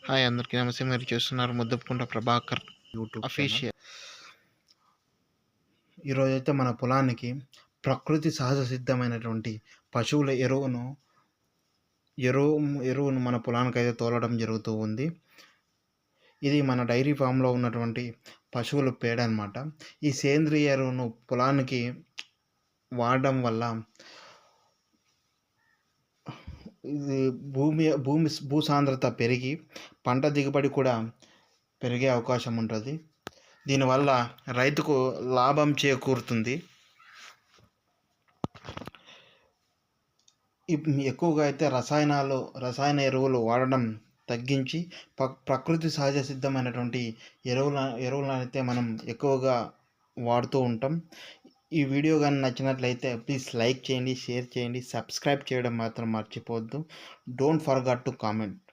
Hi అందరికీ నమస్తే. మీరు చూస్తున్నారు ముద్దపుకుంట ప్రభాకర్ యూట్యూబ్ ఛానల్. అఫీషియల్. ఈరోజైతే మన పొలానికి ప్రకృతి సహజ సిద్ధమైనటువంటి పశువుల ఎరువును మన పొలానికైతే తోలడం జరుగుతూ ఉంది. ఇది మన డైరీ ఫామ్లో ఉన్నటువంటి పశువుల పేడ అనమాట. ఈ సేంద్రియ ఎరువును పొలానికి వాడడం వల్ల ఇది భూసాంద్రత పెరిగి పంట దిగుబడి కూడా పెరిగే అవకాశం ఉంటుంది. దీనివల్ల రైతుకు లాభం చేకూరుతుంది. ఎక్కువగా అయితే రసాయన ఎరువులు వాడడం తగ్గించి ప్రకృతి సహజ సిద్ధమైనటువంటి ఎరువులను అయితే మనం ఎక్కువగా వాడుతూ ఉంటాం. ఈ వీడియో కానీ నచ్చినట్లయితే ప్లీజ్ లైక్ చేయండి, షేర్ చేయండి, సబ్స్క్రైబ్ చేయడం మాత్రం మర్చిపోవద్దు. Don't forget to comment.